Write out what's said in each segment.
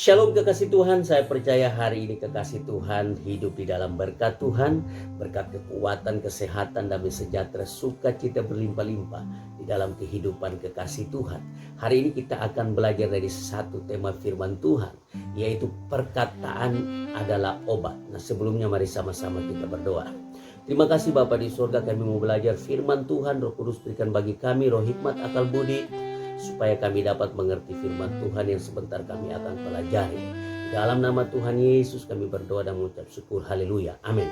Shalom kekasih Tuhan, saya percaya hari ini kekasih Tuhan hidup di dalam berkat Tuhan, berkat kekuatan, kesehatan, damai sejahtera, sukacita berlimpah-limpah di dalam kehidupan kekasih Tuhan. Hari ini kita akan belajar dari satu tema firman Tuhan, yaitu perkataan adalah obat. Nah, sebelumnya mari sama-sama kita berdoa. Terima kasih Bapa di surga, kami mau belajar firman Tuhan. Roh Kudus berikan bagi kami roh hikmat, akal budi, supaya kami dapat mengerti firman Tuhan yang sebentar kami akan pelajari. Dalam nama Tuhan Yesus kami berdoa dan mengucap syukur. Haleluya. Amin.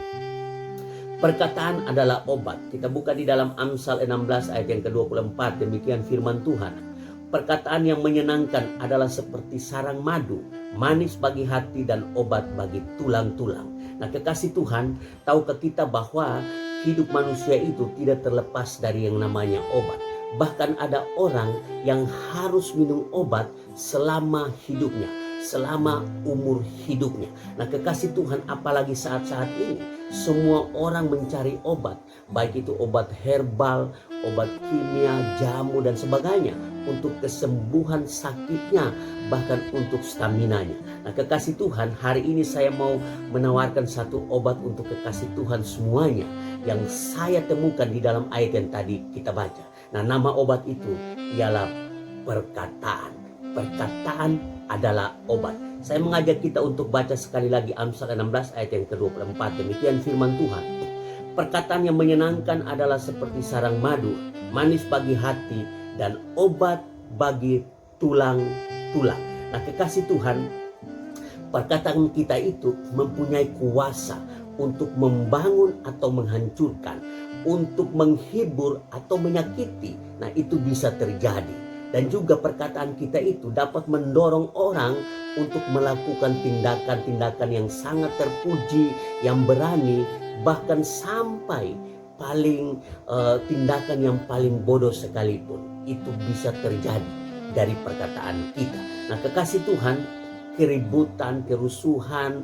Perkataan adalah obat. Kita buka di dalam Amsal 16 ayat yang ke-24. Demikian firman Tuhan. Perkataan yang menyenangkan adalah seperti sarang madu, manis bagi hati dan obat bagi tulang-tulang. Nah, kekasih Tuhan, tahukah kita bahwa hidup manusia itu tidak terlepas dari yang namanya obat. Bahkan ada orang yang harus minum obat selama hidupnya, selama umur hidupnya. Nah, kekasih Tuhan, apalagi saat-saat ini semua orang mencari obat, baik itu obat herbal, obat kimia, jamu dan sebagainya untuk kesembuhan sakitnya, bahkan untuk staminanya. Nah, kekasih Tuhan, hari ini saya mau menawarkan satu obat untuk kekasih Tuhan semuanya yang saya temukan di dalam ayat yang tadi kita baca. Nah, nama obat itu ialah perkataan. Perkataan adalah obat. Saya mengajak kita untuk baca sekali lagi Amsal 16 ayat yang ke-24. Demikian firman Tuhan. Perkataan yang menyenangkan adalah seperti sarang madu, manis bagi hati dan obat bagi tulang-tulang. Nah, kekasih Tuhan, perkataan kita itu mempunyai kuasa untuk membangun atau menghancurkan, untuk menghibur atau menyakiti. Nah, itu bisa terjadi. Dan juga perkataan kita itu dapat mendorong orang untuk melakukan tindakan-tindakan yang sangat terpuji, yang berani, bahkan sampai tindakan yang paling bodoh sekalipun. Itu bisa terjadi dari perkataan kita. Nah, kekasih Tuhan, keributan, kerusuhan,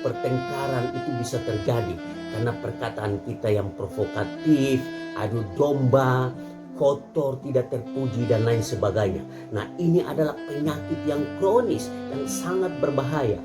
pertengkaran itu bisa terjadi karena perkataan kita yang provokatif, adu domba, kotor, tidak terpuji dan lain sebagainya. Nah, ini adalah penyakit yang kronis yang sangat berbahaya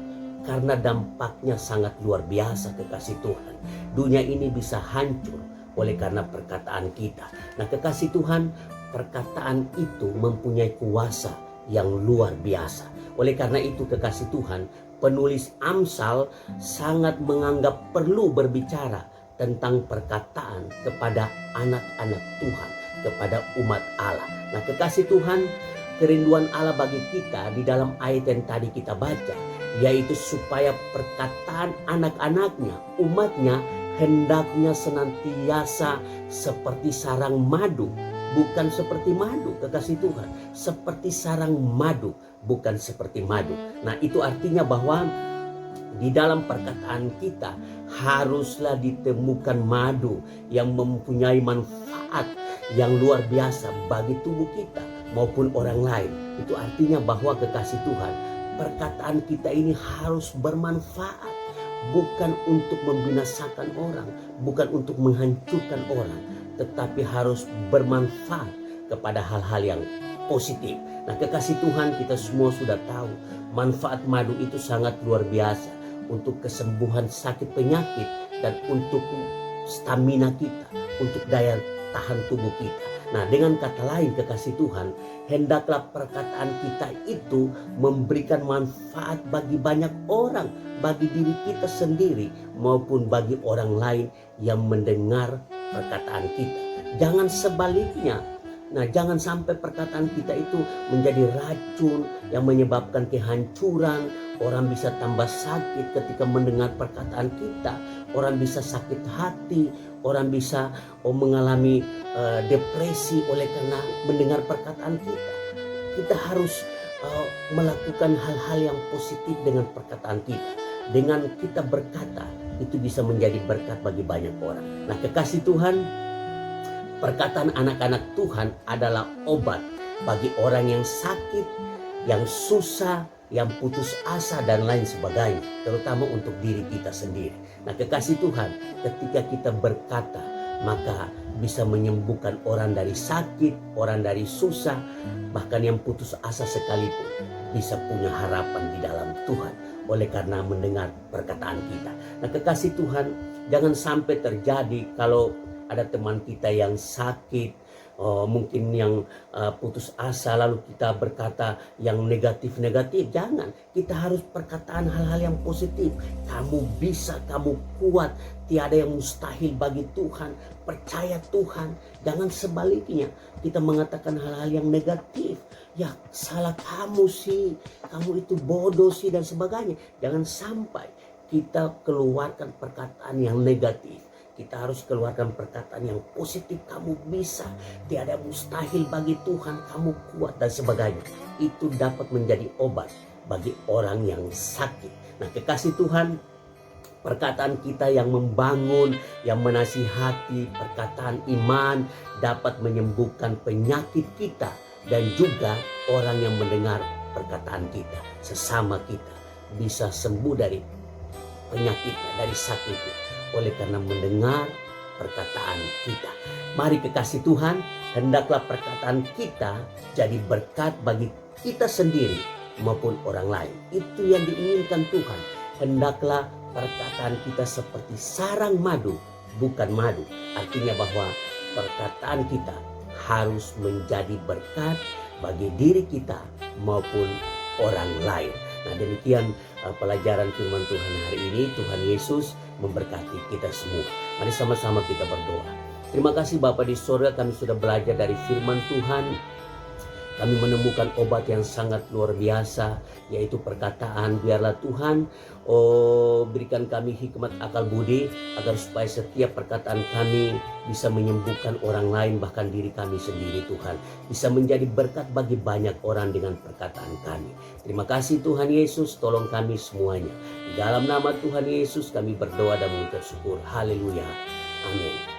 karena dampaknya sangat luar biasa, kekasih Tuhan. Dunia ini bisa hancur oleh karena perkataan kita. Nah, kekasih Tuhan, perkataan itu mempunyai kuasa yang luar biasa. Oleh karena itu, kekasih Tuhan, penulis Amsal sangat menganggap perlu berbicara tentang perkataan kepada anak-anak Tuhan, kepada umat Allah. Nah, kekasih Tuhan, kerinduan Allah bagi kita di dalam ayat yang tadi kita baca, yaitu supaya perkataan anak-anaknya, umatnya, hendaknya senantiasa seperti sarang madu. Bukan seperti madu, kekasih Tuhan. Seperti sarang madu, bukan seperti madu. Nah, itu artinya bahwa di dalam perkataan kita haruslah ditemukan madu yang mempunyai manfaat yang luar biasa bagi tubuh kita maupun orang lain. Itu artinya bahwa kekasih Tuhan, perkataan kita ini harus bermanfaat. Bukan untuk membinasakan orang, bukan untuk menghancurkan orang, tetapi harus bermanfaat kepada hal-hal yang positif. Nah, kekasih Tuhan, kita semua sudah tahu manfaat madu itu sangat luar biasa untuk kesembuhan sakit penyakit dan untuk stamina kita, untuk daya tahan tubuh kita. Nah, dengan kata lain, kekasih Tuhan, hendaklah perkataan kita itu memberikan manfaat bagi banyak orang, bagi diri kita sendiri maupun bagi orang lain yang mendengar perkataan kita. Jangan sebaliknya. Nah, jangan sampai perkataan kita itu menjadi racun yang menyebabkan kehancuran. Orang bisa tambah sakit ketika mendengar perkataan kita. Orang bisa sakit hati. Orang bisa mengalami depresi oleh karena mendengar perkataan kita. Kita harus melakukan hal-hal yang positif dengan perkataan kita. Dengan kita berkata, itu bisa menjadi berkat bagi banyak orang. Nah, kekasih Tuhan, perkataan anak-anak Tuhan adalah obat bagi orang yang sakit, yang susah, yang putus asa dan lain sebagainya, terutama untuk diri kita sendiri. Nah, kekasih Tuhan, ketika kita berkata, maka bisa menyembuhkan orang dari sakit, orang dari susah, bahkan yang putus asa sekalipun. bisa punya harapan di dalam Tuhan oleh karena mendengar perkataan kita. Nah, kekasih Tuhan, jangan sampai terjadi kalau ada teman kita yang sakit, mungkin yang putus asa, lalu kita berkata yang negatif-negatif. Jangan, kita harus perkataan hal-hal yang positif. Kamu bisa, kamu kuat, tiada yang mustahil bagi Tuhan. Percaya Tuhan. Jangan sebaliknya kita mengatakan hal-hal yang negatif. Ya, salah kamu sih, kamu itu bodoh sih, dan sebagainya. Jangan sampai kita keluarkan perkataan yang negatif. Kita harus keluarkan perkataan yang positif. Kamu bisa, tiada mustahil bagi Tuhan, kamu kuat, dan sebagainya. Itu dapat menjadi obat bagi orang yang sakit. Nah, kekasih Tuhan, perkataan kita yang membangun, yang menasihati, perkataan iman dapat menyembuhkan penyakit kita, dan juga orang yang mendengar perkataan kita, sesama kita, bisa sembuh dari penyakitnya, dari sakitnya, oleh karena mendengar perkataan kita. Mari kekasih Tuhan, hendaklah perkataan kita jadi berkat bagi kita sendiri maupun orang lain. Itu yang diinginkan Tuhan. Hendaklah perkataan kita seperti sarang madu, bukan madu. Artinya bahwa perkataan kita harus menjadi berkat bagi diri kita maupun orang lain. Nah, demikian pelajaran firman Tuhan hari ini. Tuhan Yesus memberkati kita semua. Mari sama-sama kita berdoa. Terima kasih Bapa di surga, kami sudah belajar dari firman Tuhan. Kami menemukan obat yang sangat luar biasa, yaitu perkataan. Biarlah Tuhan berikan kami hikmat akal budi, agar supaya setiap perkataan kami bisa menyembuhkan orang lain, bahkan diri kami sendiri Tuhan. Bisa menjadi berkat bagi banyak orang dengan perkataan kami. Terima kasih Tuhan Yesus, tolong kami semuanya. Di dalam nama Tuhan Yesus kami berdoa dan mengucap syukur. Haleluya. Amin.